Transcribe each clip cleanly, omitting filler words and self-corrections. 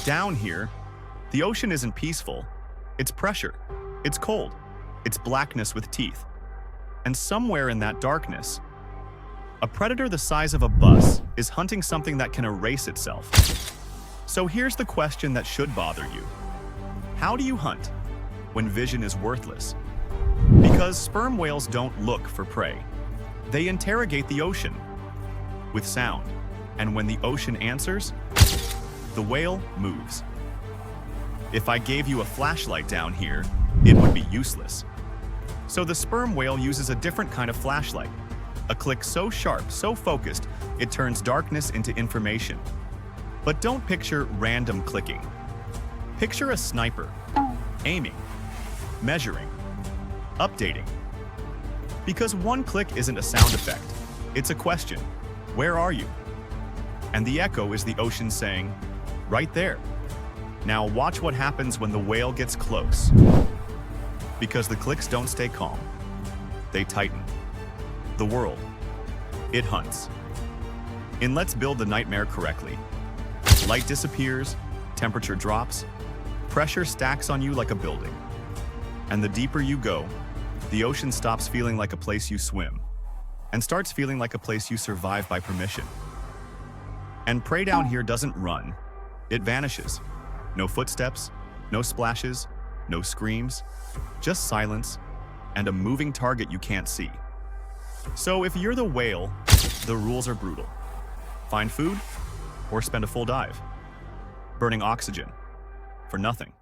Down here, the ocean isn't peaceful. It's pressure. It's cold. It's blackness with teeth. And somewhere in that darkness, a predator the size of a bus is hunting something that can erase itself. So here's the question that should bother you. How do you hunt when vision is worthless? Because sperm whales don't look for prey. They interrogate the ocean with sound. And when the ocean answers, the whale moves. If I gave you a flashlight down here, it would be useless. So the sperm whale uses a different kind of flashlight. A click so sharp, so focused, it turns darkness into information. But don't picture random clicking. Picture a sniper, aiming, measuring, updating. Because one click isn't a sound effect, it's a question. Where are you? And the echo is the ocean saying, right there. Now watch what happens when the whale gets close. Because the clicks don't stay calm. They tighten. The world. It hunts. In Let's Build the Nightmare Correctly, light disappears, temperature drops, pressure stacks on you like a building. And the deeper you go, the ocean stops feeling like a place you swim and starts feeling like a place you survive by permission. And prey down here doesn't run, it vanishes. No footsteps, no splashes, no screams, just silence and a moving target you can't see. So if you're the whale, the rules are brutal. Find food or spend a full dive. Burning oxygen for nothing.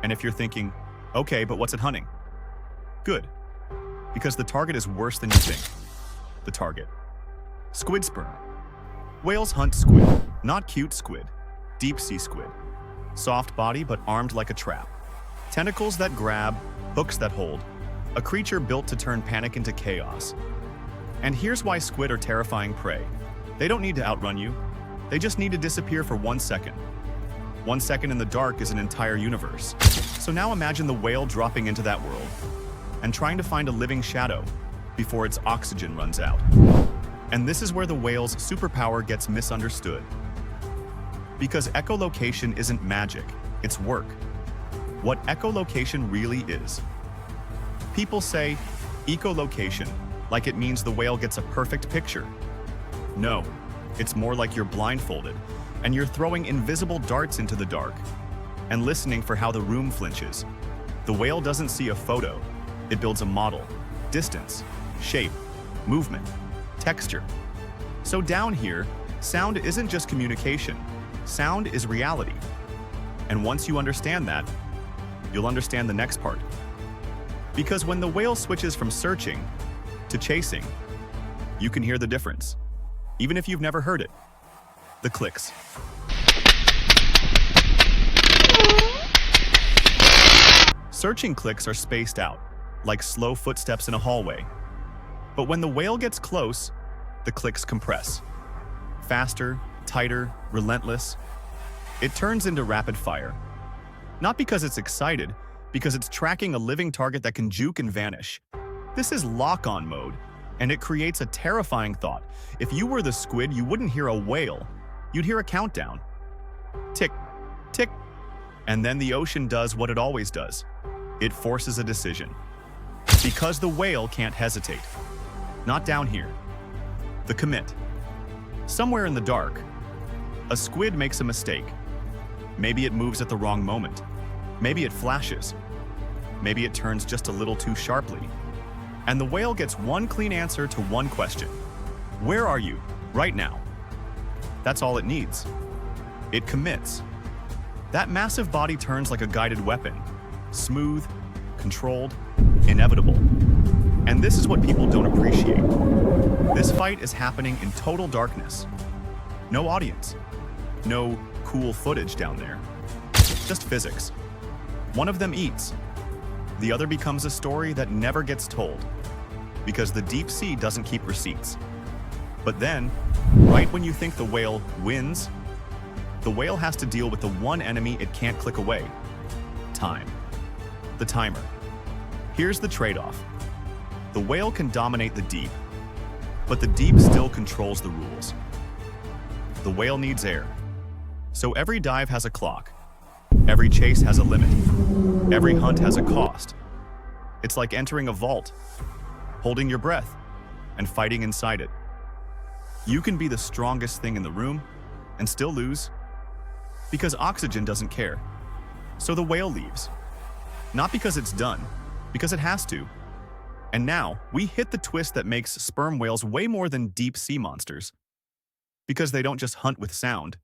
And if you're thinking, okay, but what's it hunting? Good, because the target is worse than you think. The target. Squid sperm. Whales hunt squid, not cute squid, deep sea squid. Soft body but armed like a trap. Tentacles that grab, hooks that hold. A creature built to turn panic into chaos. And here's why squid are terrifying prey. They don't need to outrun you. They just need to disappear for 1 second. 1 second in the dark is an entire universe. So now imagine the whale dropping into that world and trying to find a living shadow before its oxygen runs out. And this is where the whale's superpower gets misunderstood. Because echolocation isn't magic, it's work. What echolocation really is. People say echolocation, like it means the whale gets a perfect picture. No, it's more like you're blindfolded and you're throwing invisible darts into the dark and listening for how the room flinches. The whale doesn't see a photo, it builds a model, distance, shape, movement, texture. So down here, sound isn't just communication, sound is reality. And once you understand that, you'll understand the next part. Because when the whale switches from searching to chasing, you can hear the difference, even if you've never heard it. The clicks. Searching clicks are spaced out, like slow footsteps in a hallway. But when the whale gets close, the clicks compress. Faster, tighter, relentless. It turns into rapid fire. Not because it's excited, because it's tracking a living target that can juke and vanish. This is lock-on mode, and it creates a terrifying thought. If you were the squid, you wouldn't hear a whale, you'd hear a countdown. Tick, tick, and then the ocean does what it always does. It forces a decision. Because the whale can't hesitate. Not down here. The commit. Somewhere in the dark, a squid makes a mistake. Maybe it moves at the wrong moment. Maybe it flashes. Maybe it turns just a little too sharply. And the whale gets one clean answer to one question. Where are you, right now? That's all it needs. It commits. That massive body turns like a guided weapon. Smooth, controlled, inevitable. And this is what people don't appreciate. This fight is happening in total darkness. No audience. No cool footage down there. Just physics. One of them eats. The other becomes a story that never gets told. Because the deep sea doesn't keep receipts. But then, right when you think the whale wins, the whale has to deal with the one enemy it can't click away. Time. The timer. Here's the trade-off. The whale can dominate the deep, but the deep still controls the rules. The whale needs air, So every dive has a clock. Every chase has a limit. Every hunt has a cost. It's like entering a vault, holding your breath, and fighting inside it. You can be the strongest thing in the room and still lose because oxygen doesn't care. So the whale leaves. Not because it's done, because it has to. And now, we hit the twist that makes sperm whales way more than deep sea monsters. Because they don't just hunt with sound,